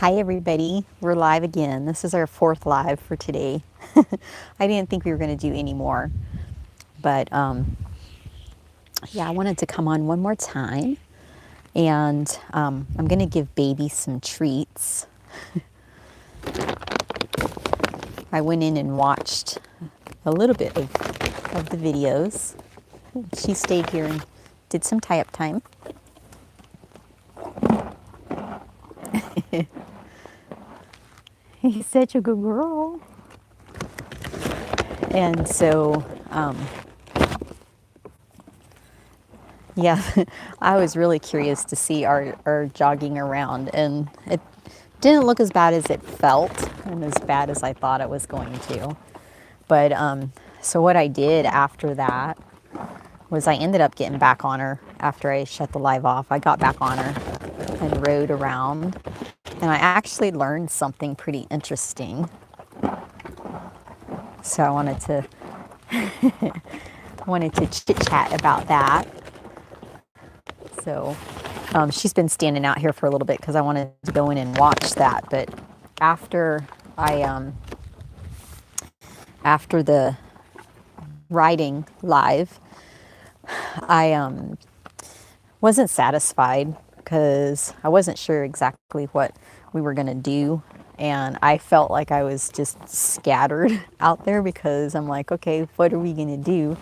Hi everybody, we're live again. This is our fourth live for today. I didn't think we were going to do any more, but yeah, I wanted to come on one more time, and I'm going to give baby some treats. I went in and watched a little bit of the videos. She stayed here and did some tie-up time. He's such a good girl. And so, yeah, I was really curious to see our jogging around, and it didn't look as bad as it felt and as bad as I thought it was going to. But so what I did after that was I ended up getting back on her after I shut the live off. I got back on her and rode around, and I actually learned something pretty interesting. So I wanted to chit chat about that. So she's been standing out here for a little bit because I wanted to go in and watch that. But after after the riding live, I wasn't satisfied because I wasn't sure exactly what we were going to do. And I felt like I was just scattered out there because I'm like, okay, what are we going to do?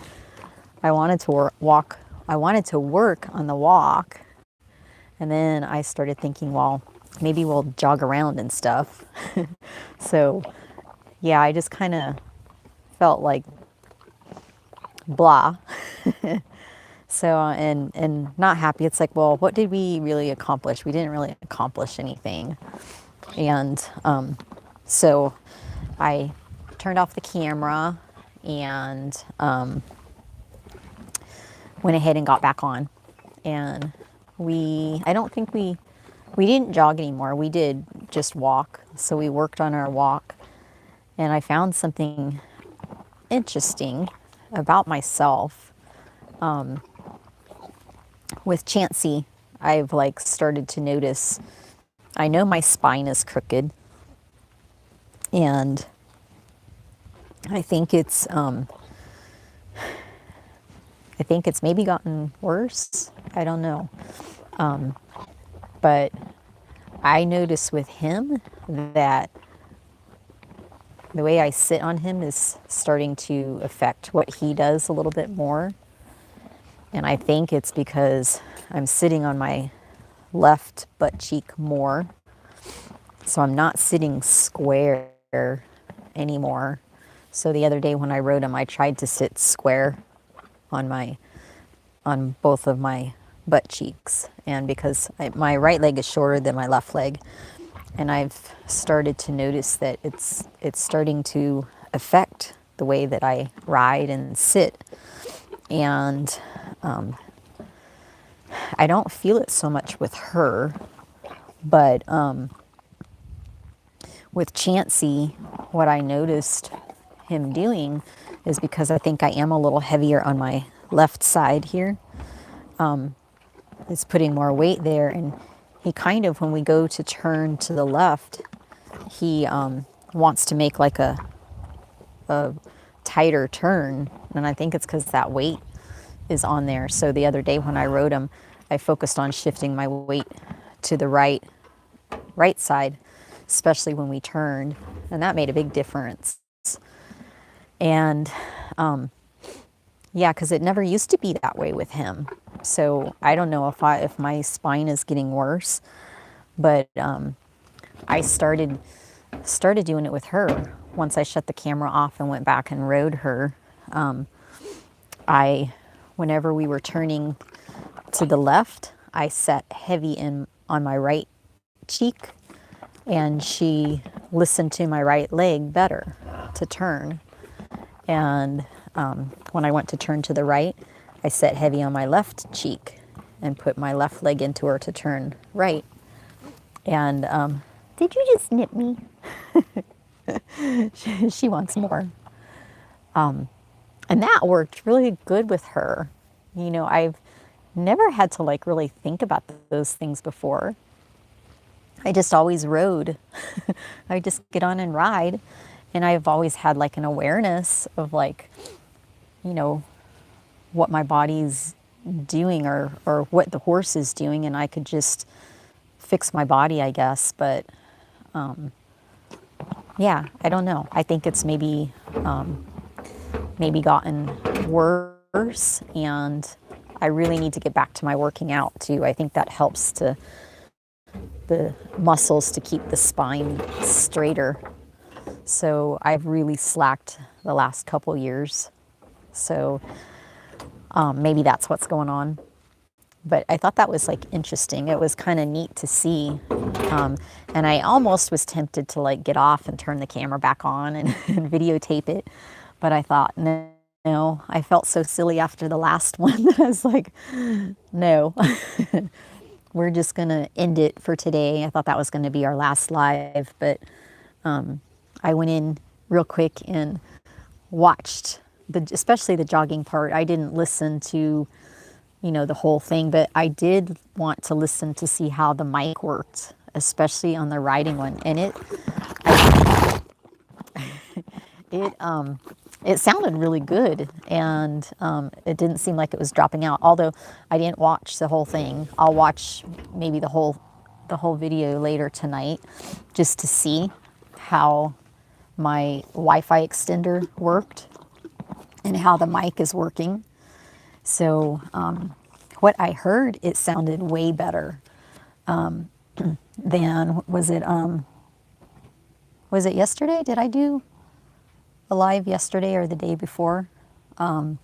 I wanted to walk. I wanted to work on the walk. And then I started thinking, well, maybe we'll jog around and stuff. So, yeah, I just kind of felt like blah. So, and not happy. It's like, well, what did we really accomplish? We didn't really accomplish anything. And so I turned off the camera and went ahead and got back on. And I don't think we didn't jog anymore. We did just walk. So we worked on our walk. And I found something interesting about myself. With Chansey, I've like started to notice, I know my spine is crooked, and I think it's maybe gotten worse. I don't know. But I notice with him that the way I sit on him is starting to affect what he does a little bit more. And I think it's because I'm sitting on my left butt cheek more. So I'm not sitting square anymore. So the other day when I rode him, I tried to sit square on both of my butt cheeks. And because my right leg is shorter than my left leg, and I've started to notice that it's starting to affect the way that I ride and sit. And I don't feel it so much with her, but with Chansey, what I noticed him doing is, because I think I am a little heavier on my left side here, is putting more weight there. And he kind of, when we go to turn to the left, he wants to make like a tighter turn. And I think it's because that weight is on there. So the other day when I rode him, I focused on shifting my weight to the right side, especially when we turned, and that made a big difference. And yeah, because it never used to be that way with him. So I don't know if my spine is getting worse, but I started doing it with her. Once I shut the camera off and went back and rode her, whenever we were turning to the left, I sat heavy on my right cheek, and she listened to my right leg better to turn. And when I went to turn to the right, I sat heavy on my left cheek and put my left leg into her to turn right. And did you just snip me? She wants more. And that worked really good with her. You know, I've never had to like really think about those things before. I just always rode. I just get on and ride. And I've always had like an awareness of like, you know, what my body's doing or what the horse is doing. And I could just fix my body, I guess. But yeah, I don't know. I think it's maybe gotten worse. And I really need to get back to my working out too. I think that helps to the muscles to keep the spine straighter. So I've really slacked the last couple years. So maybe that's what's going on. But I thought that was like interesting. It was kind of neat to see. And I almost was tempted to like get off and turn the camera back on and videotape it. But I thought, no, I felt so silly after the last one that I was like, no. We're just going to end it for today. I thought that was going to be our last live, but I went in real quick and watched, especially the jogging part. I didn't listen to, the whole thing, but I did want to listen to see how the mic worked, especially on the riding one. And it sounded really good, and it didn't seem like it was dropping out. Although I didn't watch the whole thing. I'll watch maybe the whole video later tonight, just to see how my Wi-Fi extender worked and how the mic is working. So what I heard, it sounded way better than was it yesterday? Did I do a live yesterday or the day before? Yeah,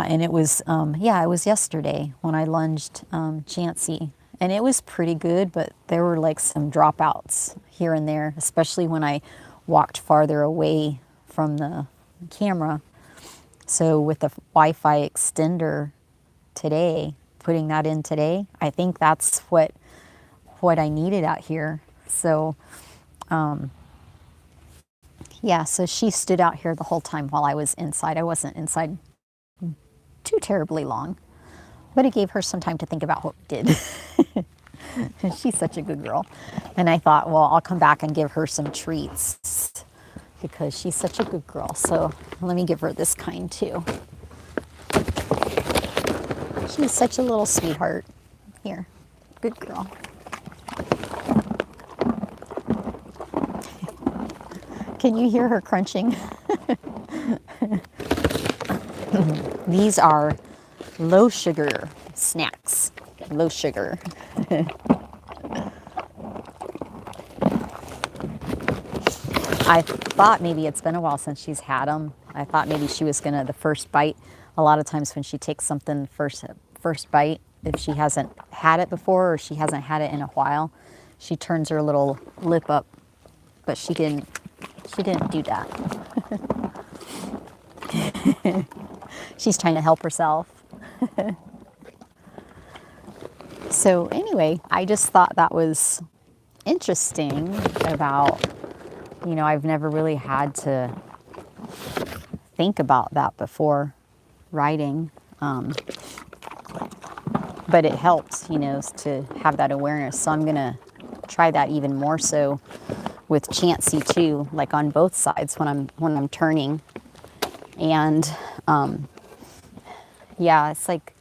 and it was it was yesterday when I lunged Chansey, and it was pretty good, but there were like some dropouts here and there, especially when I walked farther away from the camera. So with the Wi-Fi extender today, putting that in today, I think that's what I needed out here. So yeah, so she stood out here the whole time while I was inside. I wasn't inside too terribly long, but it gave her some time to think about what we did. She's such a good girl. And I thought, well, I'll come back and give her some treats because she's such a good girl. So let me give her this kind too. She's such a little sweetheart. Here, good girl. Can you hear her crunching? These are low sugar snacks. Low sugar. I thought maybe it's been a while since she's had them. I thought maybe she was gonna, the first bite, a lot of times when she takes something first bite, if she hasn't had it before or she hasn't had it in a while, she turns her little lip up, but she didn't do that. She's trying to help herself. So anyway, I just thought that was interesting about, I've never really had to think about that before riding. But it helps, to have that awareness. So I'm going to try that even more so with Chansey too, like on both sides when I'm turning. And yeah, it's like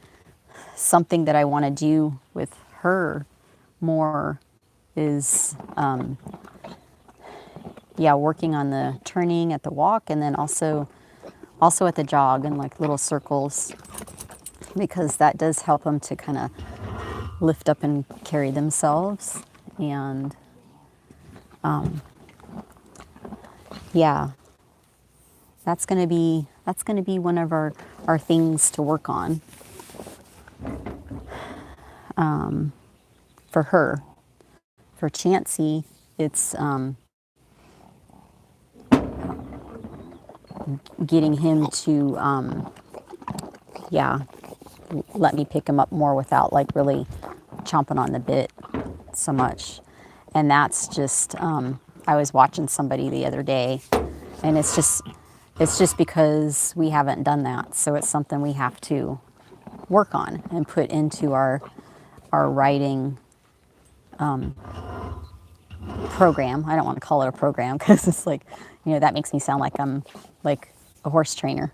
something that I want to do with her more is working on the turning at the walk, and then also at the jog and like little circles, because that does help them to kind of lift up and carry themselves. And that's going to be one of our things to work on for her. For Chansey, it's getting him to let me pick him up more without like really chomping on the bit so much. And that's just I was watching somebody the other day, and it's just because we haven't done that. So it's something we have to work on and put into our riding program. I don't want to call it a program because it's like, that makes me sound like I'm like a horse trainer.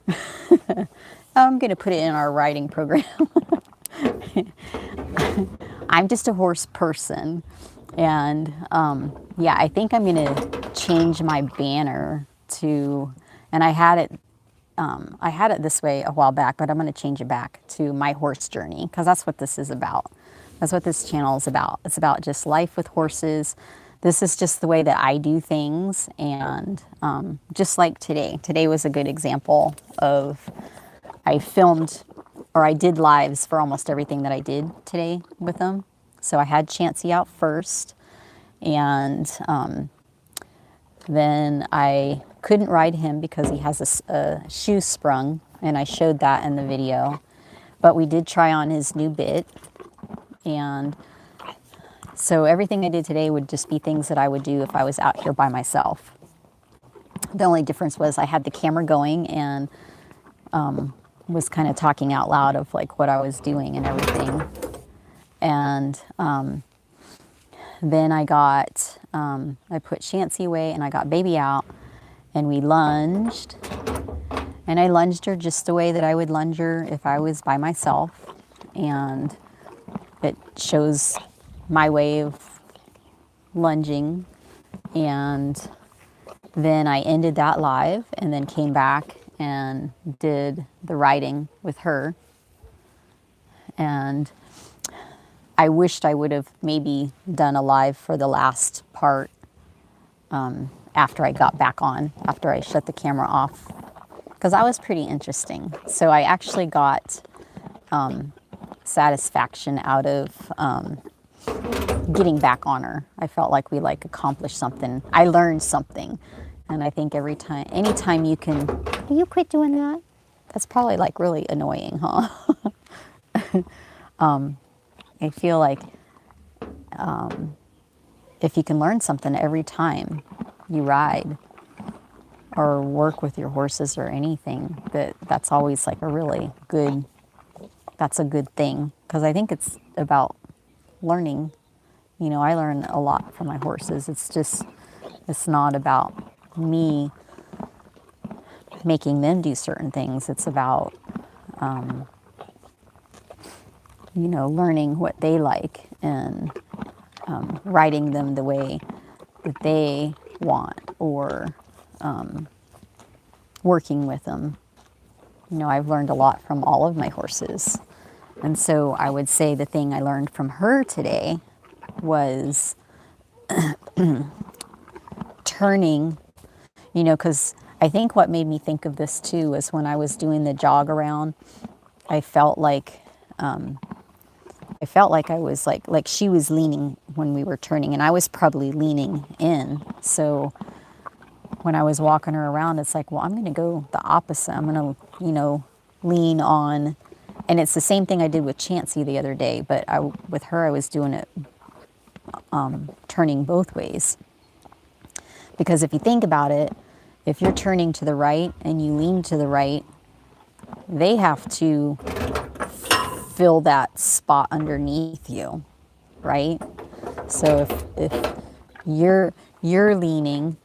I'm going to put it in our riding program. I'm just a horse person. And yeah, I think I'm going to change my banner to, and I had it this way a while back, but I'm going to change it back to my horse journey because that's what this is about. That's what this channel is about. It's about just life with horses. This is just the way that I do things. And just like today. Today was a good example of, I filmed, or I did lives for almost everything that I did today with them. So I had Chansey out first, and then I couldn't ride him because he has a shoe sprung, and I showed that in the video. But we did try on his new bit, and so everything I did today would just be things that I would do if I was out here by myself. The only difference was I had the camera going and was kind of talking out loud of like what I was doing and everything. And then I put Chansey away and I got Baby out and we lunged. And I lunged her just the way that I would lunge her if I was by myself. And it shows my way of lunging. And then I ended that live and then came back and did the riding with her. And I wished I would have maybe done a live for the last part after I got back on, after I shut the camera off, because that was pretty interesting. So I actually got satisfaction out of getting back on her. I felt like we accomplished something. I learned something. And I think anytime you can, will you quit doing that? That's probably really annoying, huh? I feel like if you can learn something every time you ride or work with your horses or anything, that's always that's a good thing. Because I think it's about learning. I learn a lot from my horses. It's not about me making them do certain things. It's about, learning what they like and riding them the way that they want, or working with them. I've learned a lot from all of my horses. And so I would say the thing I learned from her today was turning, because I think what made me think of this too was when I was doing the jog around, I felt like I was like she was leaning when we were turning, and I was probably leaning in. So when I was walking her around, it's like, well, I'm going to go the opposite. I'm going to, lean on. And it's the same thing I did with Chansey the other day, but with her, I was doing it turning both ways. Because if you think about it, if you're turning to the right and you lean to the right, they have to fill that spot underneath you, right? So if you're leaning,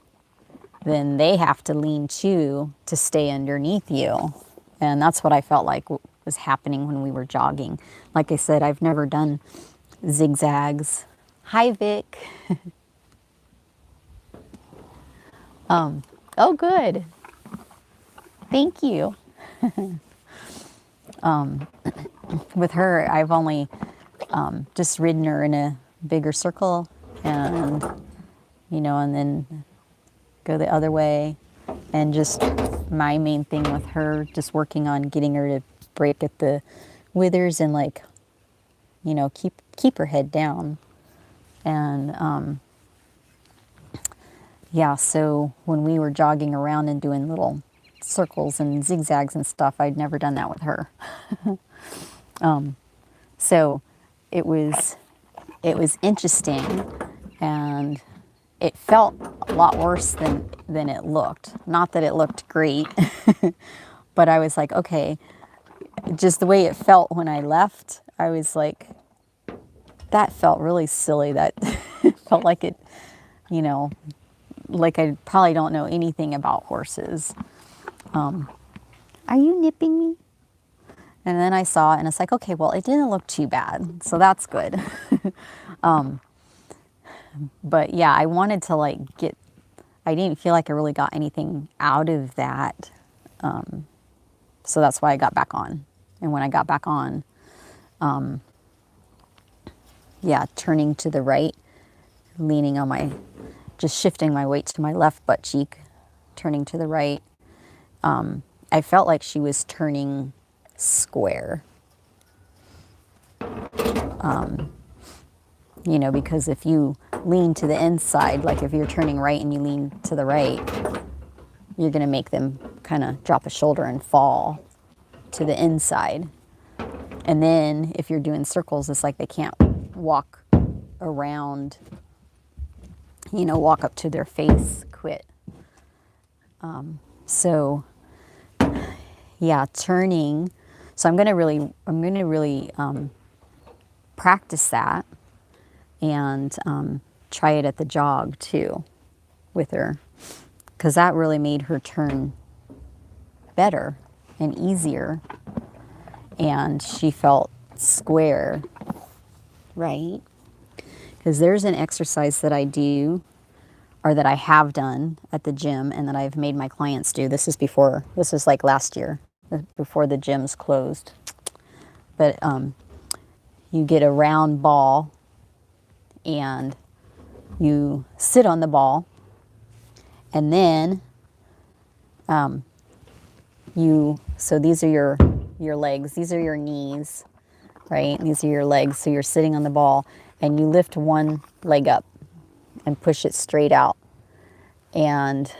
then they have to lean too to stay underneath you. And that's what I felt like was happening when we were jogging. Like I said, I've never done zigzags. Hi, Vic. Oh, good. Thank you. With her, I've only just ridden her in a bigger circle and, and then go the other way. And just my main thing with her, just working on getting her to break at the withers and keep her head down. And yeah, so when we were jogging around and doing little circles and zigzags and stuff, I'd never done that with her. So it was interesting, and it felt a lot worse than it looked. Not that it looked great, but I was like, okay, just the way it felt when I left, I was like, that felt really silly. That felt like it, you know, like I probably don't know anything about horses. Are you nipping me? And then I saw it and it's like, okay, well, it didn't look too bad. So that's good. But yeah, I wanted to like I didn't feel like I really got anything out of that. So that's why I got back on. And when I got back on, yeah, turning to the right, leaning on just shifting my weight to my left butt cheek, turning to the right. I felt like she was turning square. You know, because if you lean to the inside, like if you're turning right and you lean to the right, you're going to make them kind of drop a shoulder and fall to the inside. And then if you're doing circles, it's like they can't walk around, you know, walk up to their face, quit. So yeah, turning. So I'm going to really practice that and try it at the jog too with her, because that really made her turn better and easier, and she felt square, right? Because there's an exercise that I do, or that I have done at the gym and that I've made my clients do. This is like last year, before the gyms closed. But you get a round ball and you sit on the ball, and then so these are your legs, these are your knees, right? These are your legs. So you're sitting on the ball and you lift one leg up and push it straight out. And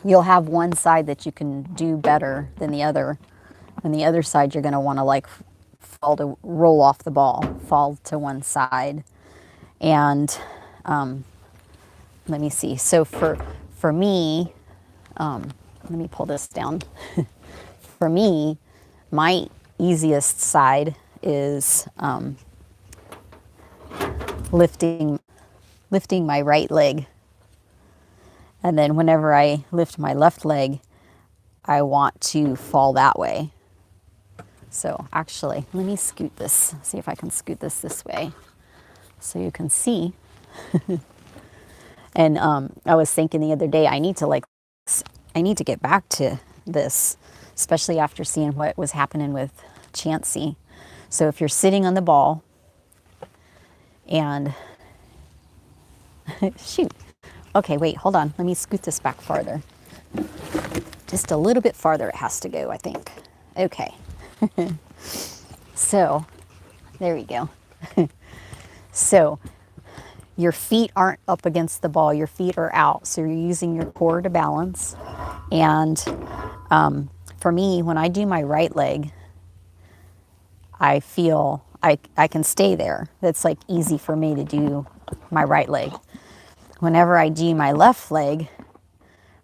you'll have one side that you can do better than the other. And the other side, you're going to want to like roll off the ball, fall to one side. And let me see. So for me, let me pull this down. For me, my easiest side is lifting my right leg. And then whenever I lift my left leg, I want to fall that way. So actually, let me scoot this, see if I can scoot this way so you can see. And I was thinking the other day, I need to get back to this, especially after seeing what was happening with Chansey. So if you're sitting on the ball and shoot. Okay, wait, hold on. Let me scoot this back farther. Just a little bit farther it has to go, I think. Okay. So, there we go. So, your feet aren't up against the ball. Your feet are out. So, you're using your core to balance. And for me, when I do my right leg, I feel I can stay there. That's like easy for me to do my right leg. Whenever I do my left leg,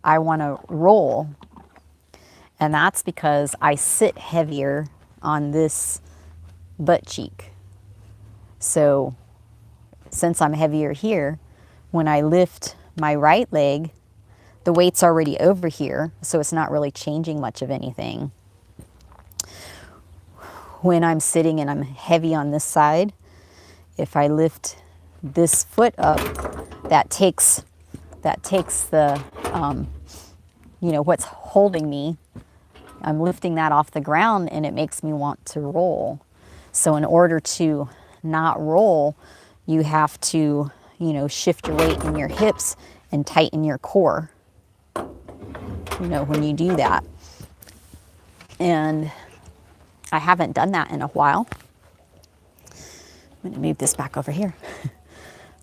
I want to roll. And that's because I sit heavier on this butt cheek. So since I'm heavier here, when I lift my right leg, the weight's already over here, so it's not really changing much of anything. When I'm sitting and I'm heavy on this side, if I lift this foot up, that takes the, you know, what's holding me. I'm lifting that off the ground and it makes me want to roll. So in order to not roll, you have to, you know, shift your weight in your hips and tighten your core, you know, when you do that. And I haven't done that in a while. I'm going to move this back over here.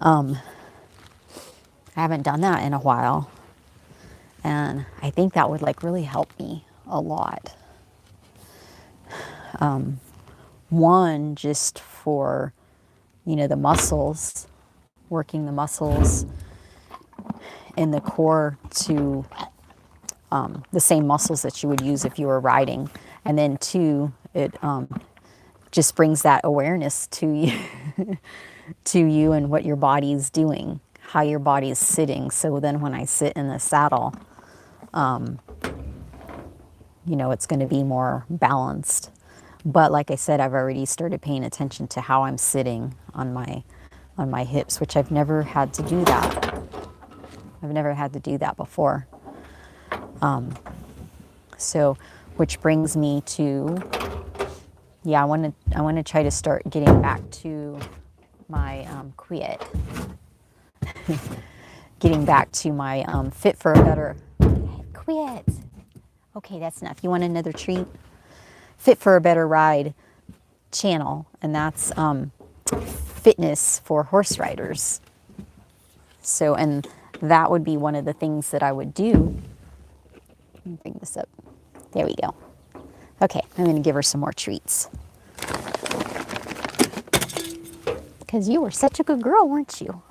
I haven't done that in a while. And I think that would like really help me a lot. One, just for, you know, the muscles, working the muscles in the core to the same muscles that you would use if you were riding. And then two, it just brings that awareness to you, to you and what your body's doing, how your body's sitting. So then when I sit in the saddle, you know, it's going to be more balanced. But like I said, I've already started paying attention to how I'm sitting on my hips, which I've never had to do that. I've never had to do that before. So, which brings me to, yeah, I want to try to start getting back to my quiet, getting back to my fit for a better, quit. Okay, that's enough. You want another treat? Fit for a Better Ride channel, and that's fitness for horse riders. So, and that would be one of the things that I would do. Let me bring this up. There we go. Okay, I'm going to give her some more treats. Because you were such a good girl, weren't you?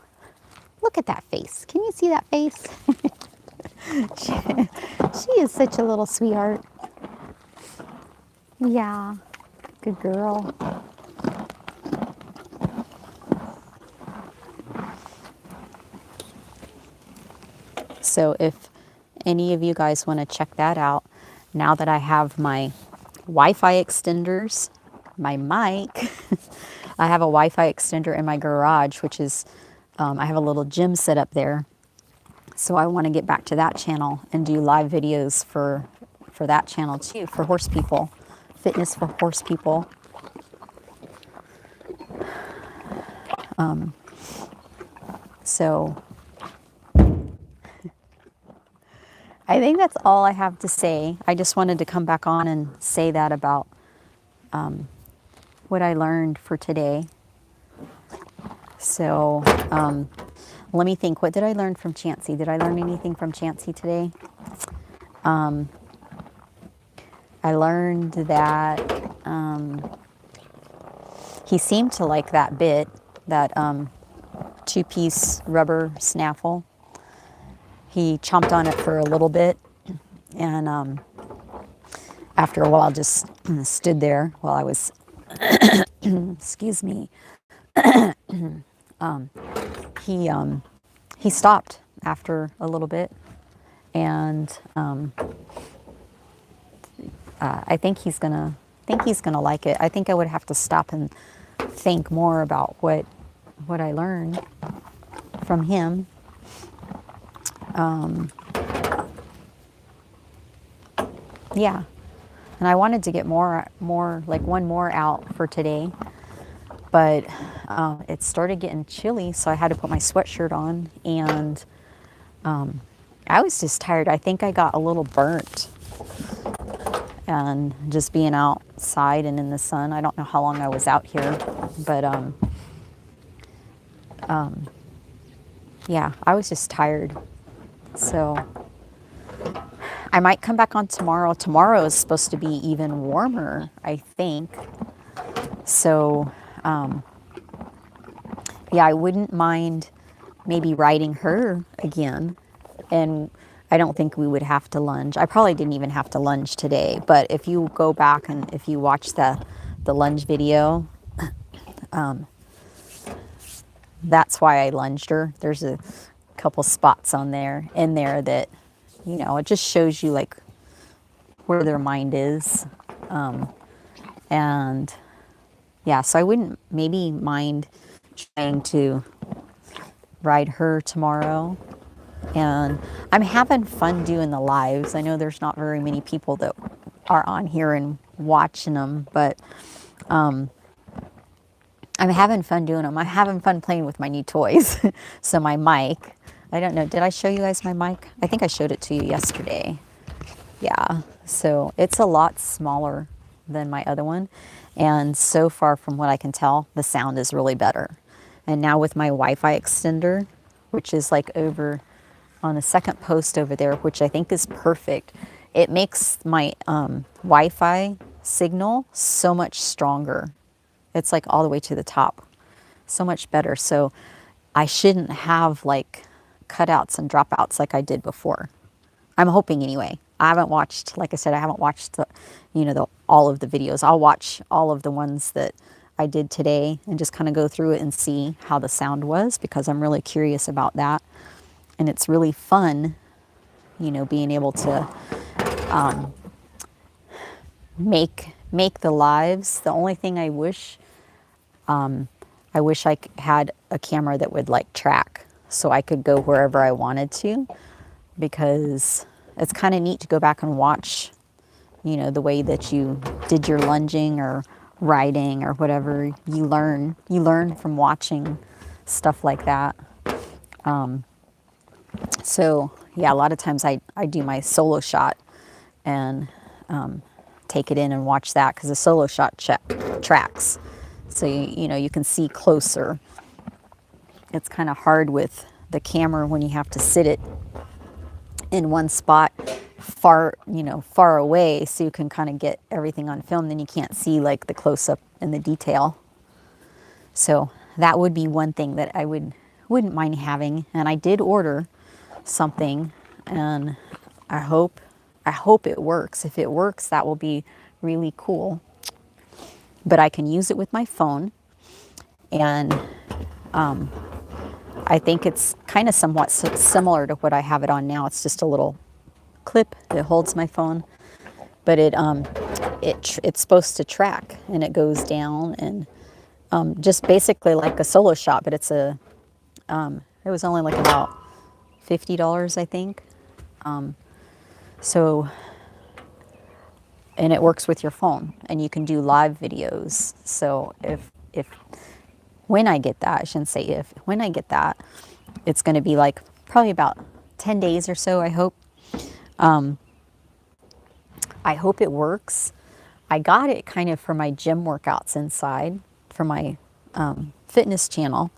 Look at that face. Can you see that face? she is such a little sweetheart. Yeah, good girl. So if any of you guys want to check that out, now that I have my Wi-Fi extenders, my mic, I have a Wi-Fi extender in my garage, which is, I have a little gym set up there. So I want to get back to that channel and do live videos for that channel too, for horse people, fitness for horse people. So I think that's all I have to say. I just wanted to come back on and say that about what I learned for today. So let me think. What did I learn from Chansey? Did I learn anything from Chansey today? I learned that he seemed to like that bit, that two-piece rubber snaffle. He chomped on it for a little bit, and after a while just stood there while I was, excuse me, he stopped after a little bit, and I think he's gonna like it. I think I would have to stop and think more about what I learned from him. Yeah, and I wanted to get more like one more out for today, but it started getting chilly, so I had to put my sweatshirt on, and I was just tired. I think I got a little burnt, and just being outside and in the sun. I don't know how long I was out here, but yeah, I was just tired. So I might come back on tomorrow. Tomorrow is supposed to be even warmer, I think. So yeah, I wouldn't mind maybe riding her again. And I don't think we would have to lunge. I probably didn't even have to lunge today. But if you go back and if you watch the lunge video, that's why I lunged her. There's a couple spots in there that, you know, it just shows you like where their mind is. And yeah, so I wouldn't maybe mind trying to ride her tomorrow. And I'm having fun doing the lives. I know there's not very many people that are on here and watching them, but I'm having fun doing them. I'm having fun playing with my new toys. So my mic, I don't know, did I show you guys my mic? I think I showed it to you yesterday. Yeah, so it's a lot smaller than my other one. And so far from what I can tell, the sound is really better. And now with my Wi-Fi extender, which is like over on the second post over there, which I think is perfect, it makes my Wi-Fi signal so much stronger. It's like all the way to the top, so much better. So I shouldn't have like cutouts and dropouts like I did before. I'm hoping anyway. I haven't watched, like I said, I haven't watched the, all of the videos. I'll watch all of the ones that I did today and just kind of go through it and see how the sound was, because I'm really curious about that. And it's really fun, being able to make the lives. The only thing I wish I had a camera that would like track so I could go wherever I wanted to, because it's kind of neat to go back and watch, the way that you did your lunging or riding or whatever. You learn from watching stuff like that. So yeah, a lot of times I do my solo shot and take it in and watch that, because the solo shot tracks. So you can see closer. It's kind of hard with the camera when you have to sit it in one spot far away, so you can kind of get everything on film. Then you can't see like the close-up and the detail. So that would be one thing that I wouldn't mind having. And I did order something, and I hope it works. If it works, that will be really cool. But I can use it with my phone, and I think it's kind of somewhat similar to what I have it on now. It's just a little clip that holds my phone, but it's supposed to track, and it goes down, and just basically like a solo shot. But it was only like about $50, I think. So, and it works with your phone, and you can do live videos. So when I get that, I shouldn't say if, when I get that, it's going to be like probably about 10 days or so, I hope. I hope it works. I got it kind of for my gym workouts inside, for my fitness channel.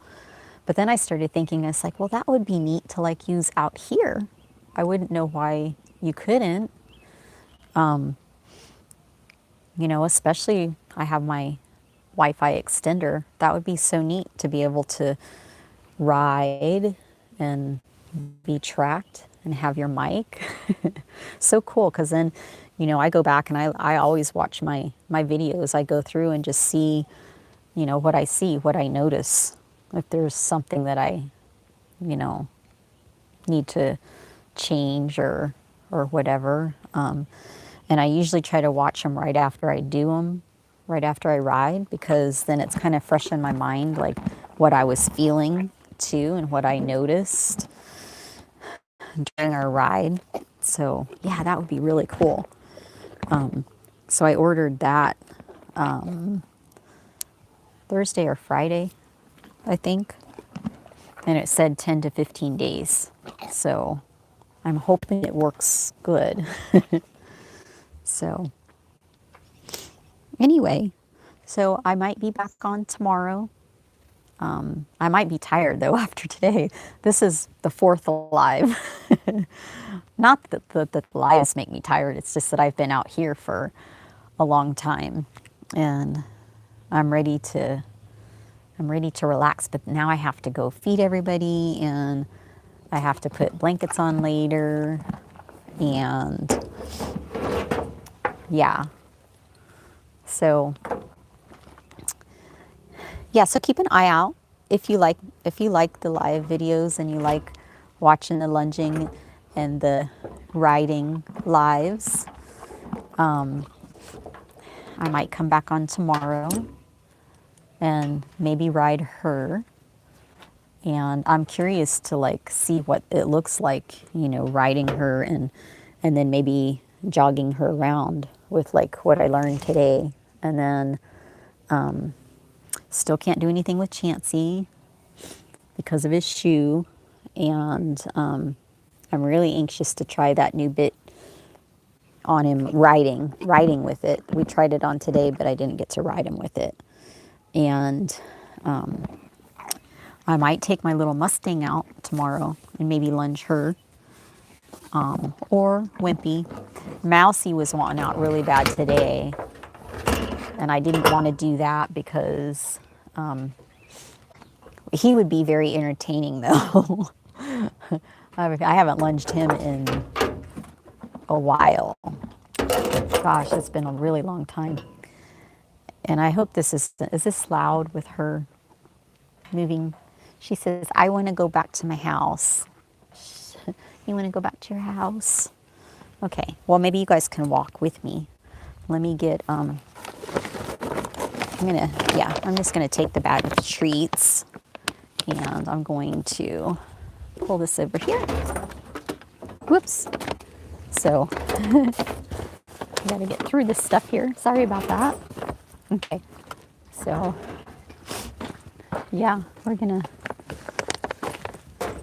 But then I started thinking, I was like, well, that would be neat to like use out here. I wouldn't know why you couldn't. Especially I have my Wi-Fi extender. That would be so neat to be able to ride and be tracked and have your mic. So cool, because then, I go back and I always watch my videos. I go through and just see, what I see, what I notice. If there's something that I, need to change or whatever. And I usually try to watch them right after I do them, right after I ride, because then it's kind of fresh in my mind, like what I was feeling too and what I noticed during our ride. So yeah, that would be really cool. So I ordered that Thursday or Friday, I think, and it said 10 to 15 days. So I'm hoping it works good. So anyway, so I might be back on tomorrow. I might be tired though after today. This is the fourth live. Not that the lives make me tired. It's just that I've been out here for a long time, and I'm ready to relax. But now I have to go feed everybody, and I have to put blankets on later, and yeah. So yeah, so keep an eye out if you like the live videos and you like watching the lunging and the riding lives. I might come back on tomorrow and maybe ride her. And I'm curious to like see what it looks like, riding her and then maybe jogging her around with like what I learned today. And then still can't do anything with Chansey because of his shoe. And I'm really anxious to try that new bit on him riding with it. We tried it on today, but I didn't get to ride him with it. And I might take my little Mustang out tomorrow and maybe lunge her. Or Wimpy. Mousy was wanting out really bad today. And I didn't want to do that because he would be very entertaining though. I haven't lunged him in a while. Gosh, it's been a really long time. And I hope this is this loud with her moving? She says, I want to go back to my house. You want to go back to your house? Okay, well, maybe you guys can walk with me. Let me get, I'm just gonna take the bag of treats and I'm going to pull this over here. Whoops. So, I gotta get through this stuff here. Sorry about that. Okay, so, yeah, we're gonna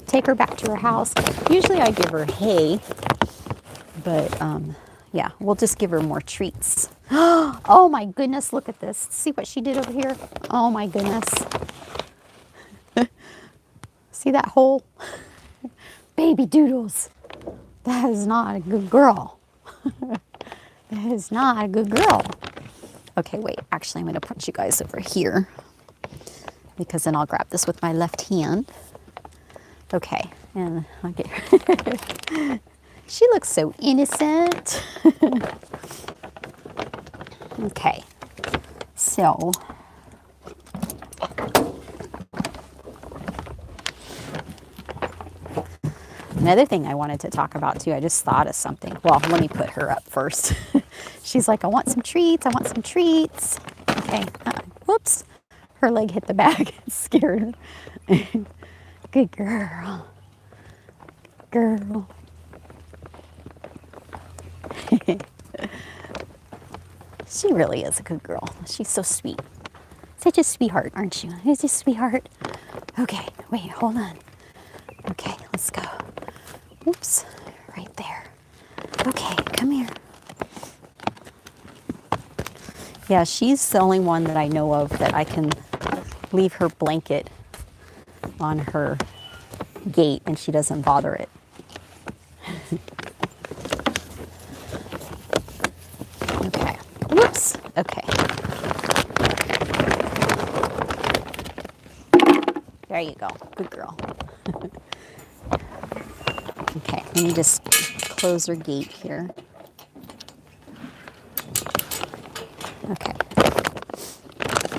take her back to her house. Usually I give her hay, but yeah, we'll just give her more treats. Oh my goodness, look at this. See what she did over here? Oh my goodness. See that hole? Baby doodles. That is not a good girl. That is not a good girl. Okay, wait, actually I'm gonna put you guys over here because then I'll grab this with my left hand. Okay, and I'll get her. She looks so innocent. Okay, so another thing I wanted to talk about too, I just thought of something. Well, let me put her up first. She's like, I want some treats, I want some treats. Okay, whoops, her leg hit the bag, it scared her. Good girl. Girl. She really is a good girl. She's so sweet. Such a sweetheart, aren't you? She's a sweetheart. Okay, wait, hold on. Okay, let's go. Oops, right there. Okay, come here. Yeah, she's the only one that I know of that I can leave her blanket on her gate and she doesn't bother it. Okay. Whoops. Okay. There you go. Good girl. Okay, let me just close her gate here. Okay.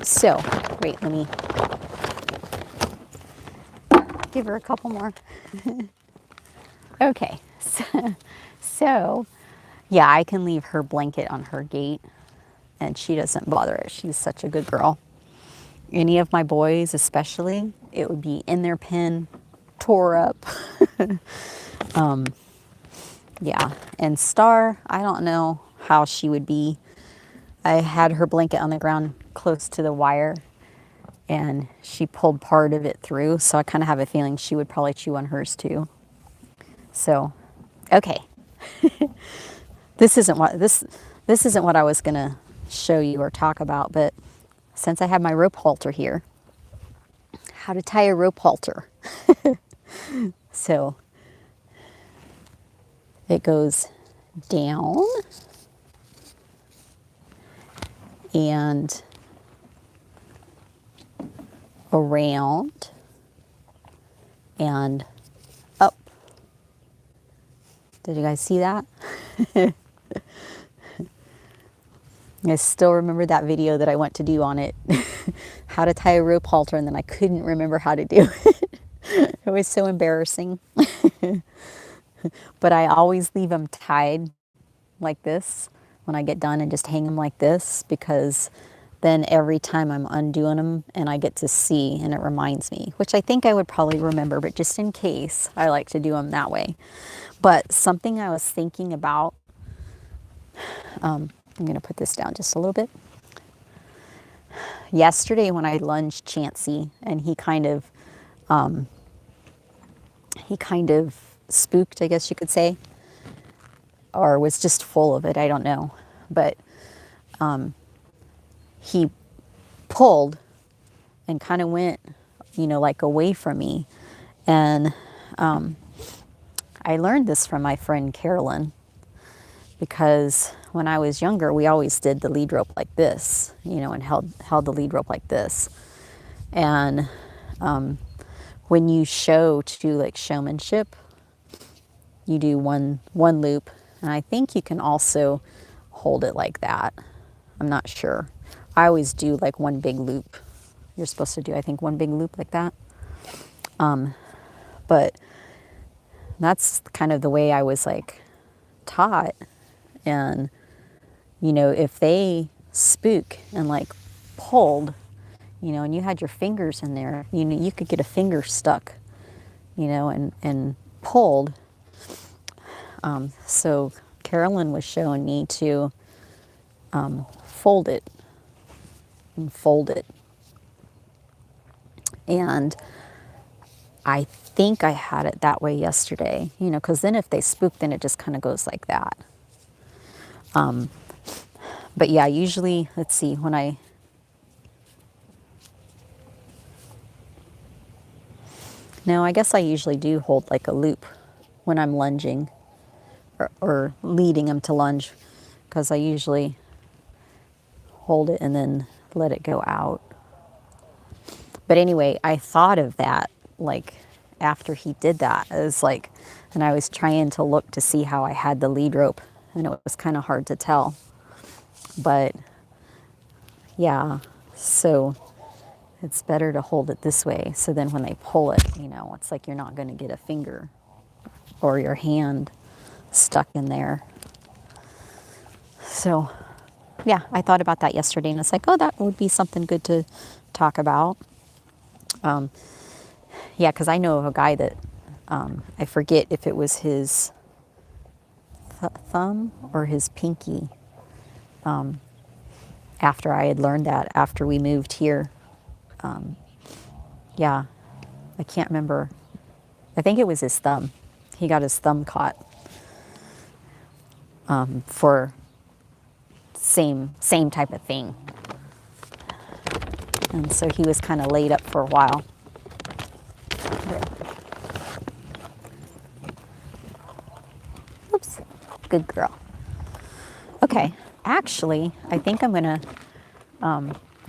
So, wait, let me give her a couple more. Okay, so, yeah, I can leave her blanket on her gate and she doesn't bother it. She's such a good girl. Any of my boys especially, it would be in their pen, tore up. Yeah, and Star, I don't know how she would be. I had her blanket on the ground close to the wire and she pulled part of it through, so I kind of have a feeling she would probably chew on hers too. So, okay. This isn't what I was gonna show you or talk about, but since I have my rope halter here, how to tie a rope halter. So it goes down and around and up. Did you guys see that? I still remember that video that I went to do on it. How to tie a rope halter, and then I couldn't remember how to do it. It was so embarrassing. But I always leave them tied like this when I get done and just hang them like this, because then every time I'm undoing them and I get to see and it reminds me, which I think I would probably remember, but just in case, I like to do them that way. But something I was thinking about, I'm going to put this down just a little bit. Yesterday when I lunged Chansey and he kind of spooked, I guess you could say, or was just full of it, I don't know. But he pulled and kind of went, like away from me. And I learned this from my friend Carolyn, because when I was younger, we always did the lead rope like this, and held the lead rope like this. And when you show to do like showmanship, you do one loop And I think you can also hold it like that. I'm not sure. I always do like one big loop. You're supposed to do, I think, one big loop like that. But that's kind of the way I was like taught. And, you know, if they spook and like pulled, you know, and you had your fingers in there, you know, you could get a finger stuck, you know, and pulled. So Carolyn was showing me to fold it and fold it. And I think I had it that way yesterday, you know, because then if they spook, then it just kind of goes like that. But yeah, usually, let's see, when no, I guess I usually do hold like a loop when I'm lunging or leading them to lunge, because I usually hold it and then let it go out. But anyway, I thought of that like after he did that. It was like, and I was trying to look to see how I had the lead rope, and it was kind of hard to tell. But yeah, so it's better to hold it this way. So then when they pull it, you know, it's like you're not going to get a finger or your hand stuck in there. So yeah, I thought about that yesterday, and it's like, oh, that would be something good to talk about. Yeah, because I know of a guy that I forget if it was his thumb or his pinky. After I had learned that, after we moved here, yeah, I can't remember. I think it was his thumb. He got his thumb caught for same type of thing, and so he was kind of laid up for a while. Oops, good girl. Okay, actually, I think I'm gonna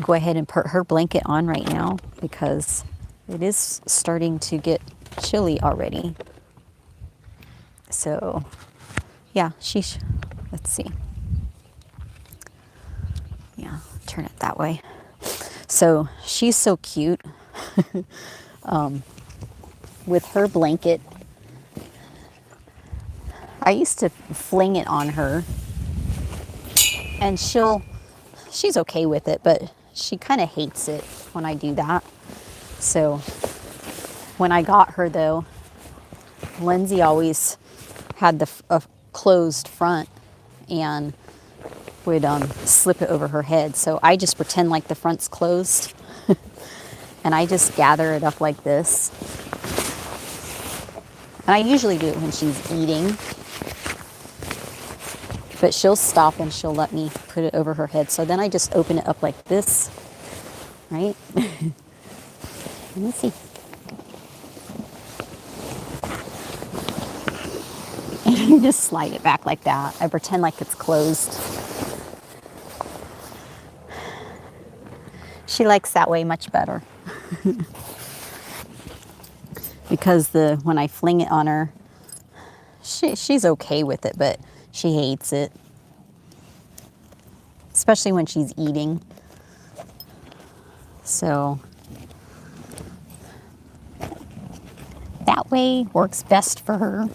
go ahead and put her blanket on right now because it is starting to get chilly already. So, yeah, let's see. Yeah, turn it that way. So she's so cute with her blanket. I used to fling it on her, and she's okay with it, but she kind of hates it when I do that. So when I got her though, Lindsay always had a closed front and would slip it over her head. So I just pretend like the front's closed and I just gather it up like this. And I usually do it when she's eating, but she'll stop and she'll let me put it over her head. So then I just open it up like this, right? Let me see. And you just slide it back like that. I pretend like it's closed. She likes that way much better. Because when I fling it on her, she's okay with it, but she hates it. Especially when she's eating. So that way works best for her.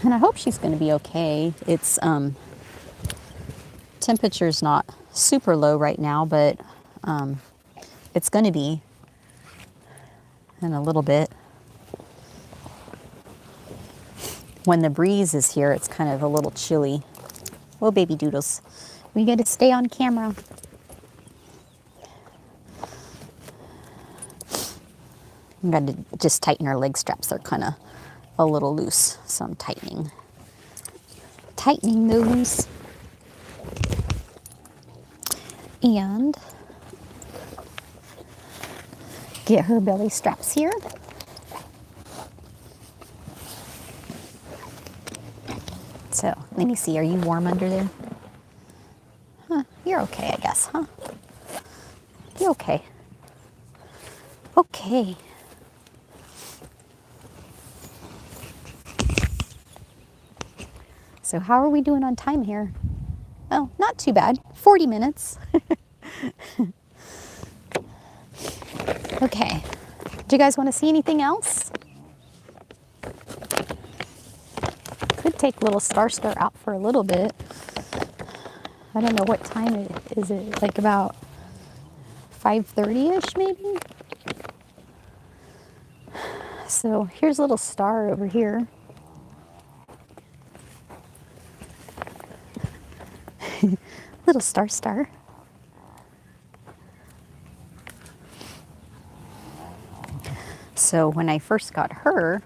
And I hope she's going to be okay. It's temperature's not super low right now, but it's going to be in a little bit. When the breeze is here, it's kind of a little chilly. Well, baby doodles, we got to stay on camera. I'm going to just tighten her leg straps. They're kind of a little loose, so I'm tightening those. And get her belly straps here. So let me see, are you warm under there? Huh, you're okay, I guess, huh? You're okay. Okay. So how are we doing on time here? Oh, not too bad. 40 minutes. Okay. Do you guys want to see anything else? Could take little Star out for a little bit. I don't know what time it is. It like about 5:30ish maybe? So here's little Star over here. Little Star. So when I first got her,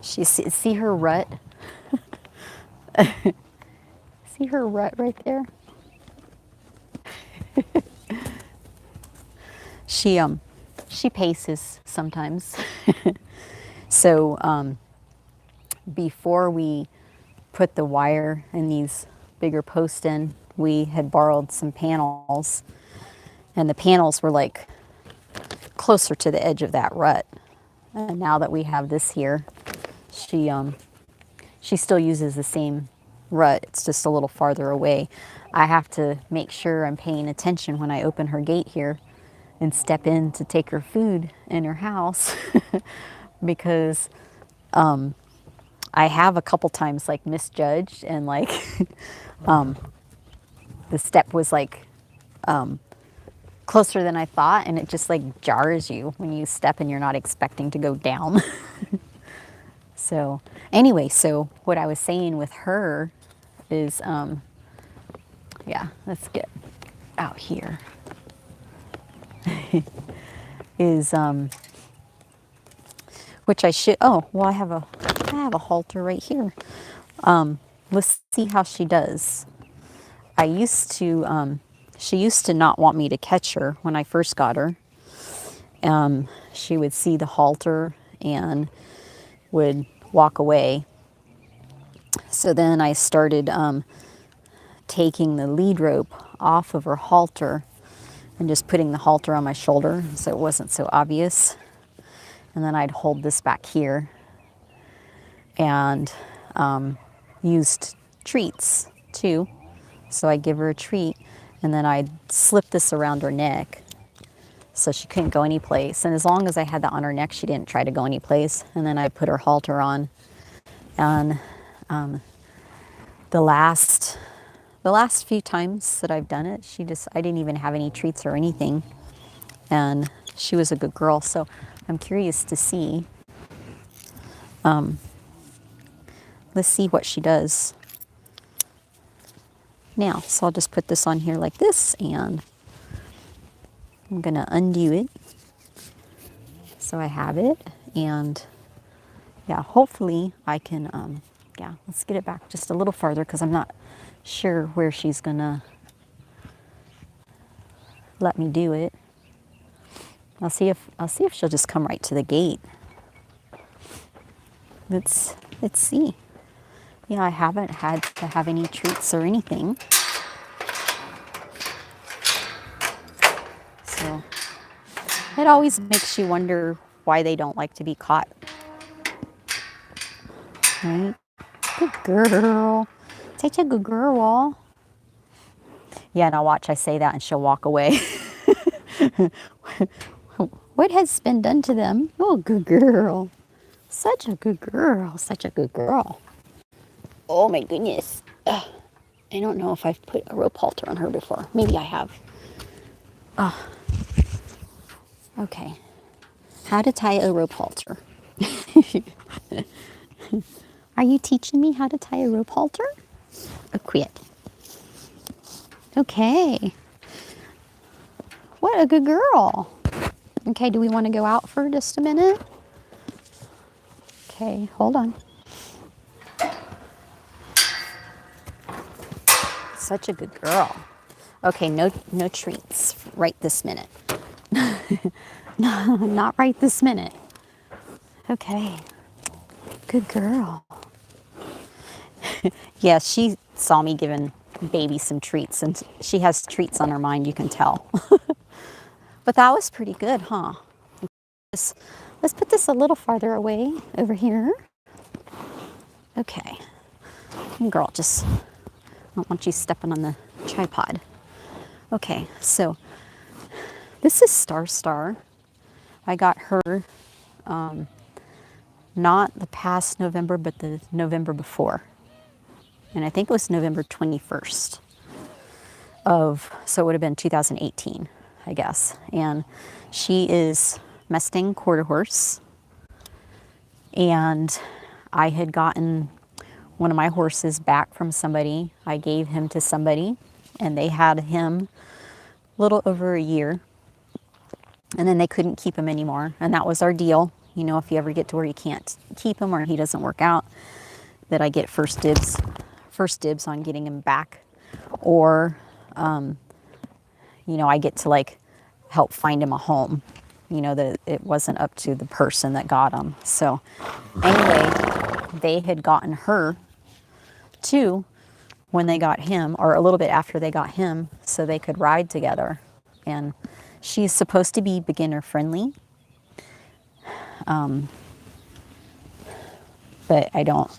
see her rut? See her rut right there? She paces sometimes. So before we put the wire and these bigger posts in, we had borrowed some panels, and the panels were like closer to the edge of that rut. And now that we have this here, she still uses the same rut. It's just a little farther away. I have to make sure I'm paying attention when I open her gate here and step in to take her food in her house because I have a couple times like misjudged and like the step was like closer than I thought, and it just like jars you when you step and you're not expecting to go down. So anyway, so what I was saying with her is, yeah, let's get out here. Is which I should. Oh, well, I have a halter right here. Let's see how she does. She used to not want me to catch her when I first got her. She would see the halter and would walk away. So then I started taking the lead rope off of her halter and just putting the halter on my shoulder so it wasn't so obvious. And then I'd hold this back here and used treats too. So I'd give her a treat and then I'd slip this around her neck so she couldn't go any place. And as long as I had that on her neck, she didn't try to go any place. And then I put her halter on. And the last few times that I've done it, I didn't even have any treats or anything. And she was a good girl. So I'm curious to see. Let's see what she does now. So I'll just put this on here like this, and I'm gonna undo it so I have it. And yeah, hopefully I can, yeah, let's get it back just a little farther because I'm not sure where she's gonna let me do it. I'll see if she'll just come right to the gate. Let's see. Yeah, I haven't had to have any treats or anything. So it always makes you wonder why they don't like to be caught. Right? Good girl. Such a good girl. Yeah, now watch, I say that and she'll walk away. What has been done to them? Oh, good girl. Such a good girl. Such a good girl. Oh my goodness. Ugh. I don't know if I've put a rope halter on her before. Maybe I have. Oh. Okay. How to tie a rope halter. Are you teaching me how to tie a rope halter? Oh, quit. Okay. What a good girl. Okay, do we want to go out for just a minute? Okay, hold on. Such a good girl. Okay, no treats right this minute. No, not right this minute. Okay, good girl. Yeah, she saw me giving baby some treats, and she has treats on her mind, you can tell. But that was pretty good, huh? Let's put this a little farther away over here. Okay. Girl, just, I don't want you stepping on the tripod. Okay, so this is Star. I got her not the past November, but the November before. And I think it was November 21st so it would have been 2018, I guess. And she is Mustang quarter horse. And I had gotten one of my horses back from somebody. I gave him to somebody, and they had him a little over a year. And then they couldn't keep him anymore. And that was our deal. You know, if you ever get to where you can't keep him or he doesn't work out, that I get first dibs on getting him back. Or, you know, I get to like help find him a home. You know, that it wasn't up to the person that got him. So anyway, they had gotten her too when they got him, or a little bit after they got him, so they could ride together. And she's supposed to be beginner friendly. But I don't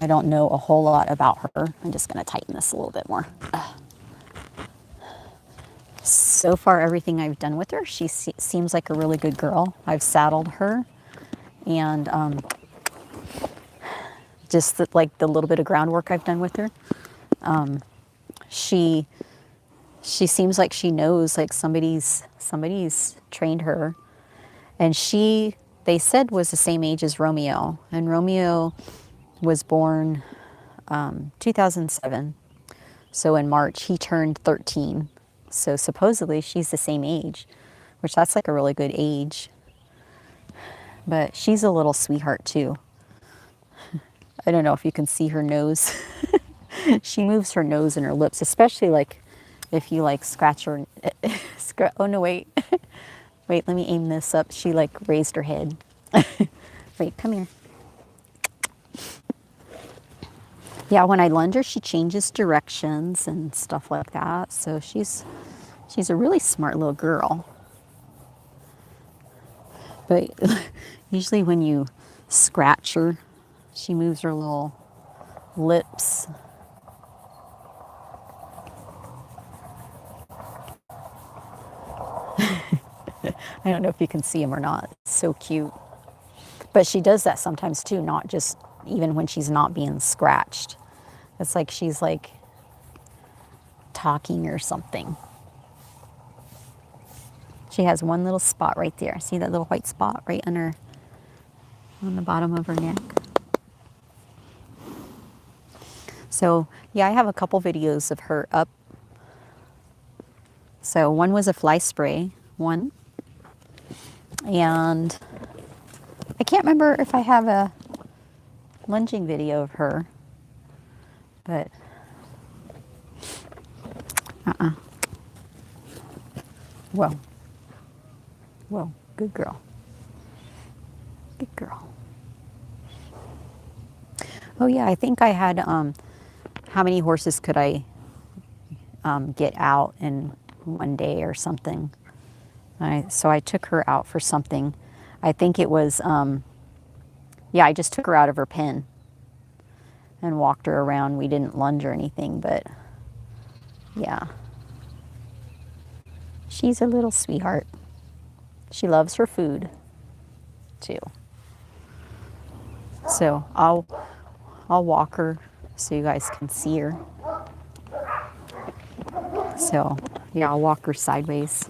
know a whole lot about her. I'm just going to tighten this a little bit more. So far, everything I've done with her, she seems like a really good girl. I've saddled her, and just like the little bit of groundwork I've done with her, she seems like she knows, like somebody's trained her, and they said was the same age as Romeo, and Romeo was born 2007. So in March he turned 13. So supposedly she's the same age, which that's like a really good age. But she's a little sweetheart too. I don't know if you can see her nose. She moves her nose and her lips, especially like if you like scratch her. Oh no, wait. Wait, let me aim this up. She like raised her head. Wait, come here. Yeah, when I lunge her, she changes directions and stuff like that. So she's a really smart little girl. But usually when you scratch her, she moves her little lips. I don't know if you can see him or not. It's so cute. But she does that sometimes too, not just even when she's not being scratched. It's like she's like talking or something. She has one little spot right there. See that little white spot right on the bottom of her neck? So yeah, I have a couple videos of her up. So one was a fly spray one. And I can't remember if I have a lunging video of her, but Whoa, good girl. Good girl. Oh yeah, I think I had, how many horses could I get out in one day or something? So I took her out for something. I think it was, yeah, I just took her out of her pen and walked her around. We didn't lunge or anything, but yeah. She's a little sweetheart. She loves her food too. So I'll walk her so you guys can see her. So yeah, I'll walk her sideways.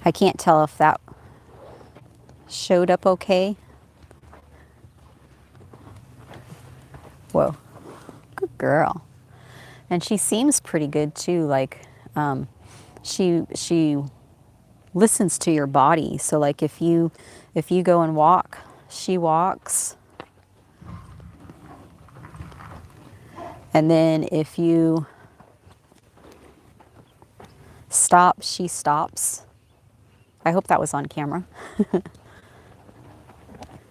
I can't tell if that showed up okay. Whoa, good girl. And she seems pretty good too. Like she listens to your body. So like if you go and walk, she walks. And then if you stop, she stops. I hope that was on camera.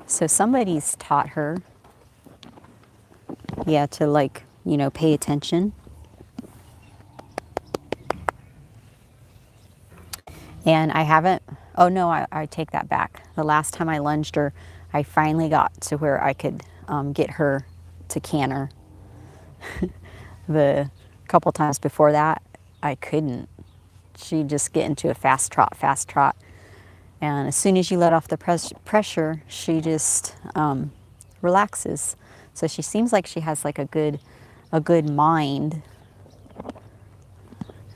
So somebody's taught her. Yeah, to like, you know, pay attention. And I haven't, oh no, I take that back. The last time I lunged her, I finally got to where I could get her to canter. The couple times before that, I couldn't. She'd just get into a fast trot, fast trot. And as soon as you let off the pressure, she just relaxes. So she seems like she has like a good mind.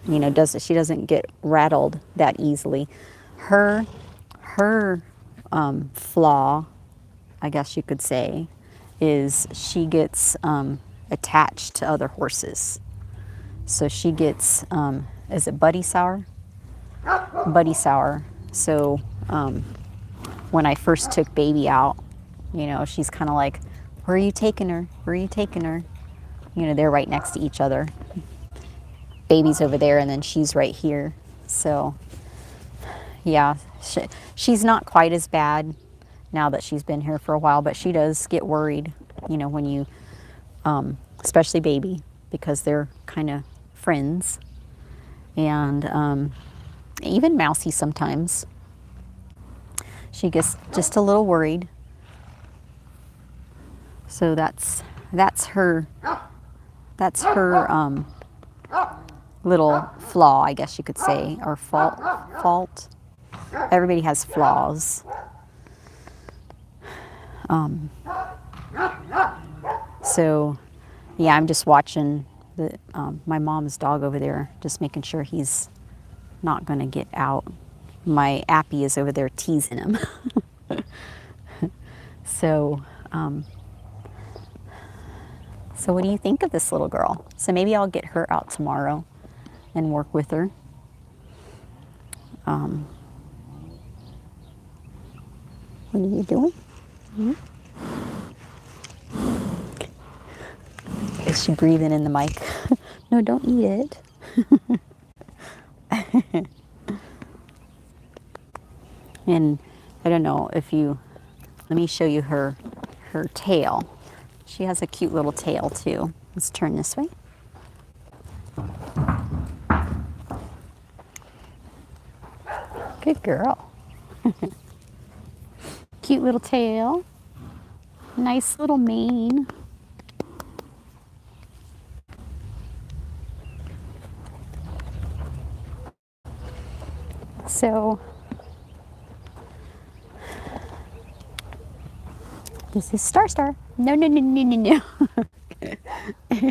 You know, she doesn't get rattled that easily. Her flaw, I guess you could say, is she gets attached to other horses. So she gets, is it buddy sour? Buddy sour. So when I first took baby out, you know, she's kind of like, where are you taking her? Where are you taking her? You know, they're right next to each other. Baby's over there and then she's right here. So yeah, she's not quite as bad now that she's been here for a while, but she does get worried, you know, when you, especially baby, because they're kind of friends. And even Mousy sometimes. She gets just a little worried. So that's her little flaw, I guess you could say, or fault. Everybody has flaws. So yeah, I'm just watching my mom's dog over there, just making sure he's not going to get out. My Appy is over there teasing him. So, so what do you think of this little girl? So maybe I'll get her out tomorrow and work with her. What are you doing? Hmm? Is she breathing in the mic? No, don't eat it. And I don't know if you, let me show you her tail. She has a cute little tail too. Let's turn this way. Good girl. Cute little tail. Nice little mane. So this is Star. No, no, no, no, no, no.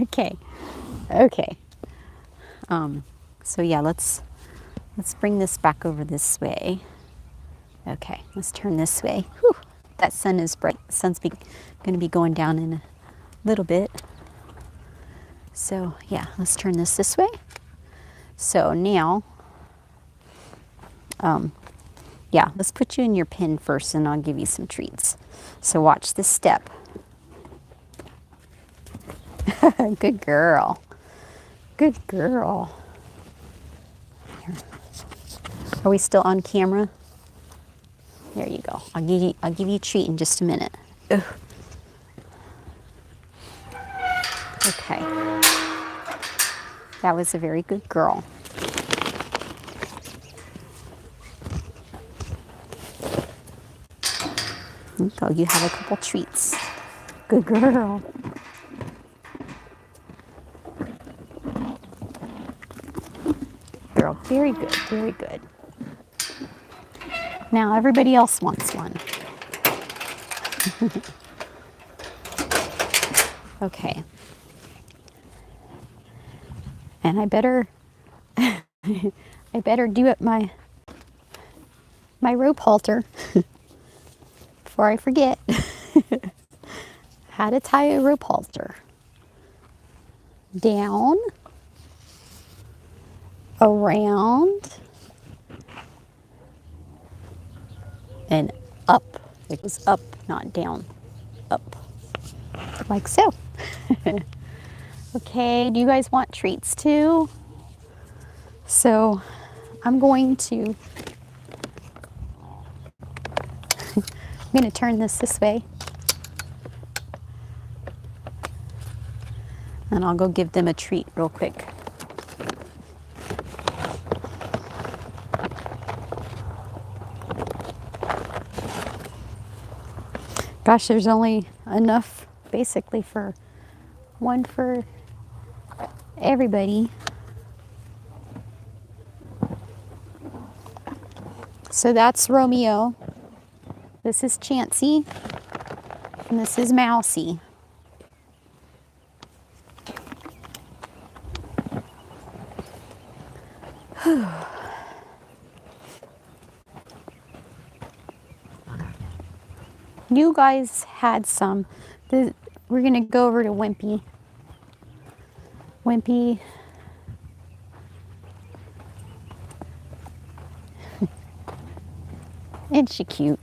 Okay. Okay. So yeah, let's bring this back over this way. Okay, let's turn this way. Whew, that sun is bright. Sun's going to be going down in a little bit. So yeah, let's turn this way. So now, yeah, let's put you in your pen first and I'll give you some treats. So watch this step. Good girl. Good girl. Here. Are we still on camera? There you go. I'll give you a treat in just a minute. Ugh. Okay. That was a very good girl. So you have a couple treats. Good girl. Girl, very good, very good. Now everybody else wants one. Okay. And I better do it my rope halter before I forget how to tie a rope halter. Down, around, and up. It goes up, not down. Up. Like so. Okay, do you guys want treats too? So I'm going to turn this way. And I'll go give them a treat real quick. Gosh, there's only enough basically for one for everybody. So that's Romeo. This is Chansey. And this is Mousy. You guys had some. We're going to go over to Wimpy. Wimpy. Isn't she cute?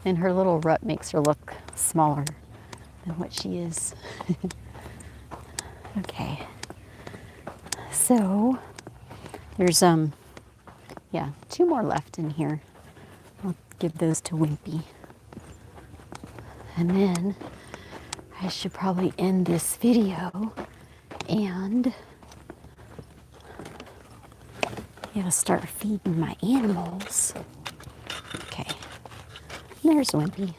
And her little rut makes her look smaller than what she is. Okay. So, there's, yeah, 2 more left in here. I'll give those to Wimpy. And then I should probably end this video and start feeding my animals. Okay, there's Wimpy.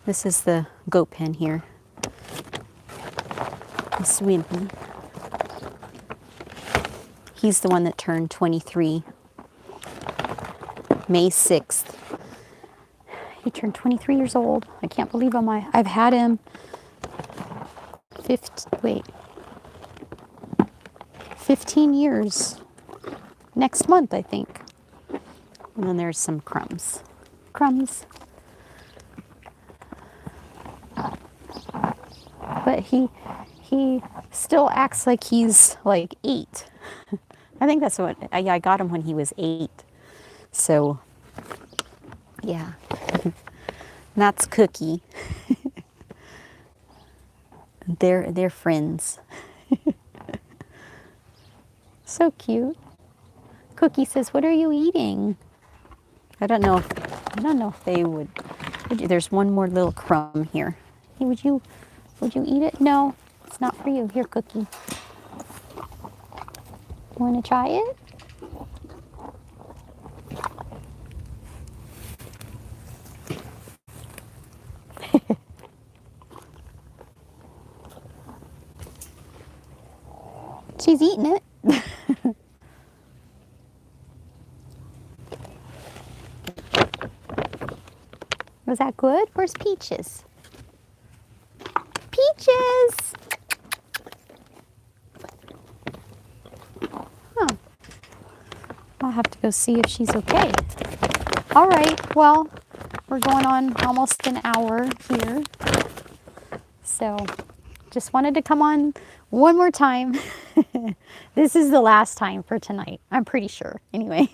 This is the goat pen here. This is Wimpy. He's the one that turned 23, May 6th. He turned 23 years old. I can't believe I've had him 15 years. Next month, I think. And then there's some crumbs. Crumbs. But he still acts like he's like 8. I think that's what I got him when he was 8. So yeah. That's Cookie. They're friends. So cute. Cookie says, "What are you eating?" I don't know if they would. There's one more little crumb here. Hey, would you eat it? No, it's not for you. Here, Cookie. Want to try it? She's eating it. Was that good? Where's Peaches? Peaches! Huh. I'll have to go see if she's okay. All right, well, we're going on almost an hour here. So, just wanted to come on one more time. This is the last time for tonight, I'm pretty sure. Anyway,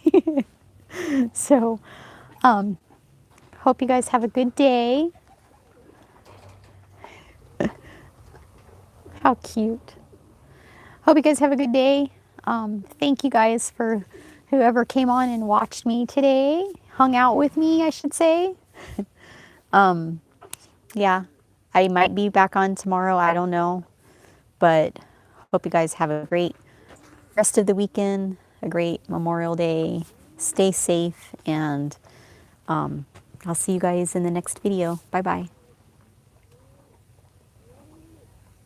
so, hope you guys have a good day. How cute. Hope you guys have a good day. Thank you guys for whoever came on and watched me today. Hung out with me, I should say. Yeah, I might be back on tomorrow. I don't know. But hope you guys have a great rest of the weekend, a great Memorial Day. Stay safe, and I'll see you guys in the next video. Bye-bye.